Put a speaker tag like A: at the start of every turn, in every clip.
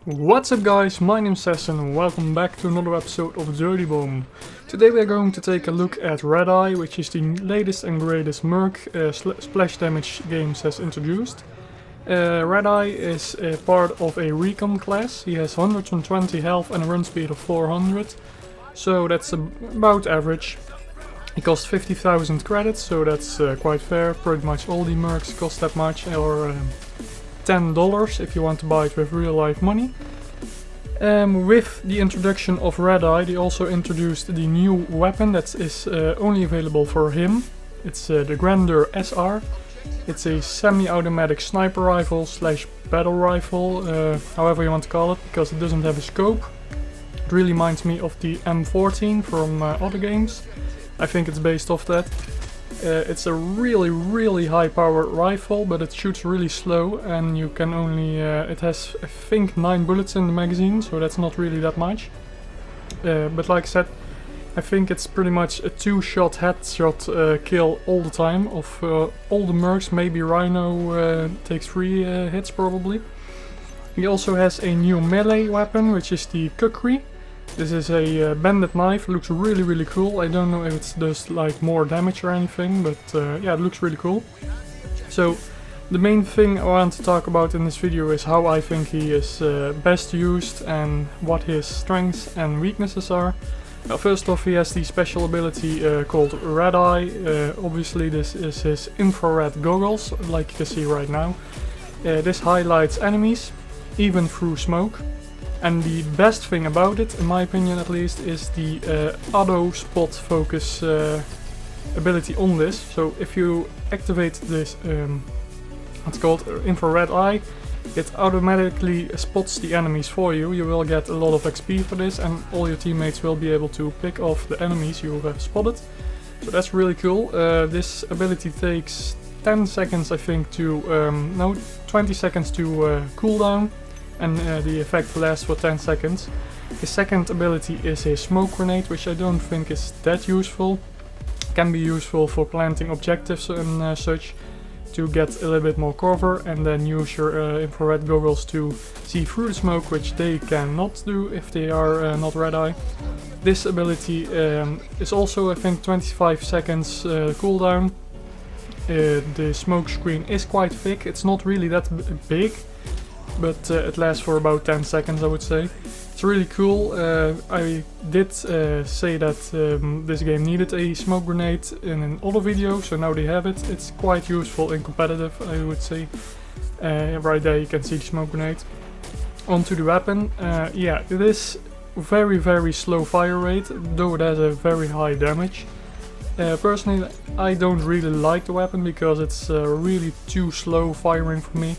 A: What's up guys, my name's Sesson and welcome back to another episode of Dirty Bomb. Today we are going to take a look at Redeye, which is the latest and greatest merc splash damage games has introduced. Redeye is a part of a recon class. He has 120 health and a run speed of 400, so that's about average. He costs 50,000 credits, so that's quite fair. Pretty much all the mercs cost that much, or $10 if you want to buy it with real life money. With the introduction of Redeye, they also introduced the new weapon that is only available for him. It's the Grandeur SR. It's a semi-automatic sniper rifle slash battle rifle, however you want to call it, because it doesn't have a scope. It really reminds me of the M14 from other games. I think it's based off that. It's a really high powered rifle, but it shoots really slow, and you can only it has I think 9 bullets in the magazine, so that's not really that much. But like I said, I think it's pretty much a 2-shot headshot kill all the time of all the mercs. Maybe Rhino takes 3 hits probably. He also has a new melee weapon, which is the Kukri. This is a bended knife, looks really cool. I don't know if it does like more damage or anything, but yeah, it looks really cool. So the main thing I want to talk about in this video is how I think he is best used and what his strengths and weaknesses are. First off, he has the special ability called Redeye. Obviously this is his infrared goggles, like you can see right now. This highlights enemies, even through smoke. And the best thing about it, in my opinion at least, is the auto spot focus ability on this. So if you activate this, what's called infrared eye, it automatically spots the enemies for you. You will get a lot of XP for this, and all your teammates will be able to pick off the enemies you have spotted. So that's really cool. This ability takes 10 seconds, I think, to no, 20 seconds to cool down. And the effect lasts for 10 seconds. His second ability is a smoke grenade, which I don't think is that useful. Can be useful for planting objectives and such, to get a little bit more cover, and then use your infrared goggles to see through the smoke, which they cannot do if they are not Redeye. This ability is also, I think, 25 seconds cooldown. The smoke screen is quite thick, it's not really that big, but it lasts for about 10 seconds, I would say. It's really cool. I did say that this game needed a smoke grenade in an other video, so now they have it. It's quite useful in competitive, I would say. Right there you can see the smoke grenade. Onto the weapon. Yeah, it is very slow fire rate, though it has a very high damage. Personally, I don't really like the weapon because it's really too slow firing for me.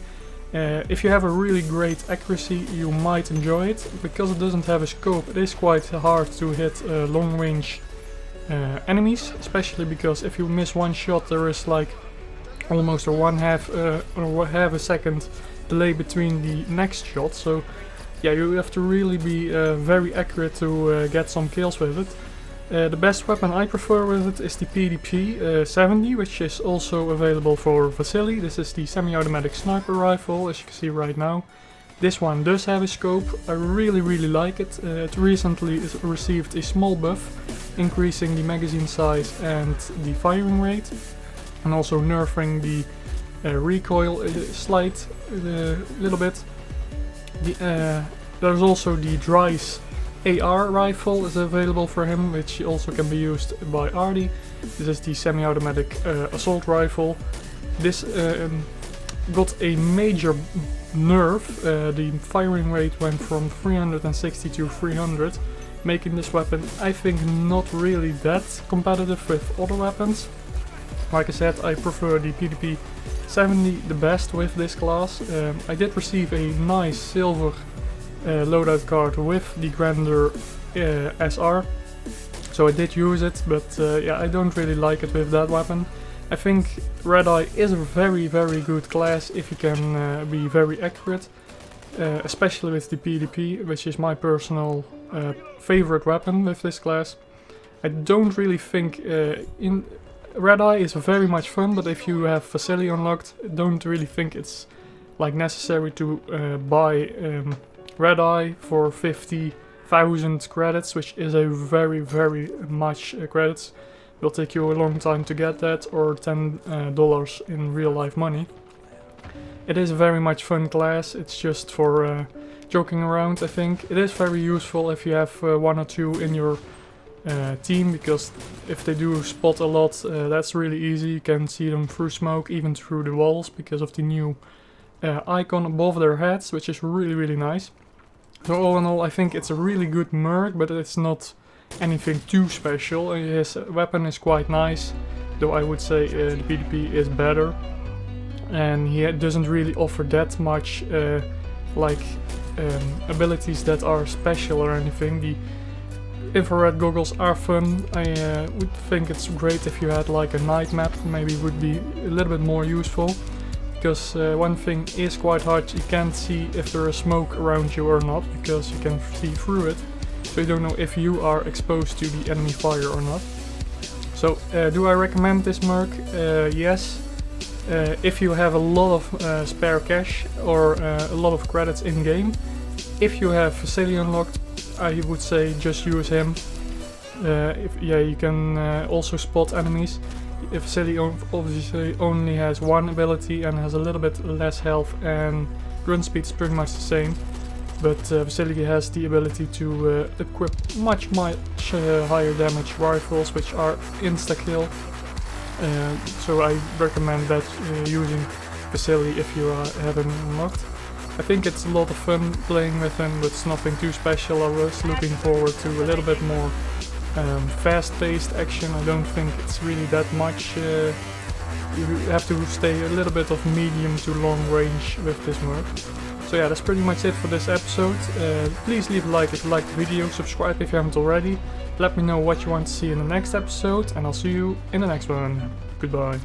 A: If you have a really great accuracy, you might enjoy it. Because it doesn't have a scope, it is quite hard to hit long range enemies, especially because if you miss one shot, there is like almost a half a second delay between the next shot. So yeah, you have to really be very accurate to get some kills with it. The best weapon I prefer with it is the PDP 70, which is also available for Vasily. This is the semi-automatic sniper rifle, as you can see right now. This one does have a scope. I really like it. It recently received a small buff, increasing the magazine size and the firing rate, and also nerfing the recoil slight a little bit. There's also the Dry's AR rifle is available for him, which also can be used by Ardy. This is the semi-automatic assault rifle. This got a major nerf. The firing rate went from 360 to 300, making this weapon, I think, not really that competitive with other weapons. Like I said, I prefer the PDP 70 the best with this class. I did receive a nice silver loadout card with the Grandeur SR, so I did use it, but yeah, I don't really like it with that weapon. I think Redeye is a very good class if you can be very accurate, especially with the PDP, which is my personal favorite weapon with this class. I don't really think Redeye is very much fun, but if you have Vasily unlocked, I don't really think it's like necessary to buy Redeye for 50,000 credits, which is a very much credits. Will take you a long time to get that, or $10 in real life money. It is a very much fun class. It's just for joking around, I think. It is very useful if you have 1 or 2 in your team, because if they do spot a lot, that's really easy. You can see them through smoke, even through the walls, because of the new icon above their heads, which is really nice. So all in all, I think it's a really good merc, but it's not anything too special. His weapon is quite nice, though I would say the PvP is better. And he doesn't really offer that much abilities that are special or anything. The infrared goggles are fun. I would think it's great if you had like a night map, maybe would be a little bit more useful. Because one thing is quite hard, you can't see if there is smoke around you or not, because you can see through it. So you don't know if you are exposed to the enemy fire or not. So do I recommend this merc? Yes. If you have a lot of spare cash or a lot of credits in game. If you have Vasily unlocked, I would say just use him. You can also spot enemies. If Vasily obviously only has 1 ability and has a little bit less health, and grunt speed is pretty much the same. But Vasily has the ability to equip much higher damage rifles, which are insta-kill. So I recommend that using Vasily if you have him unlocked. I think it's a lot of fun playing with him, but it's nothing too special. I was looking forward to a little bit more fast-paced action. I don't think it's really that much. You have to stay a little bit of medium to long range with this merc. So yeah, that's pretty much it for this episode. Please leave a like if you liked the video, subscribe if you haven't already. Let me know what you want to see in the next episode, and I'll see you in the next one. Goodbye.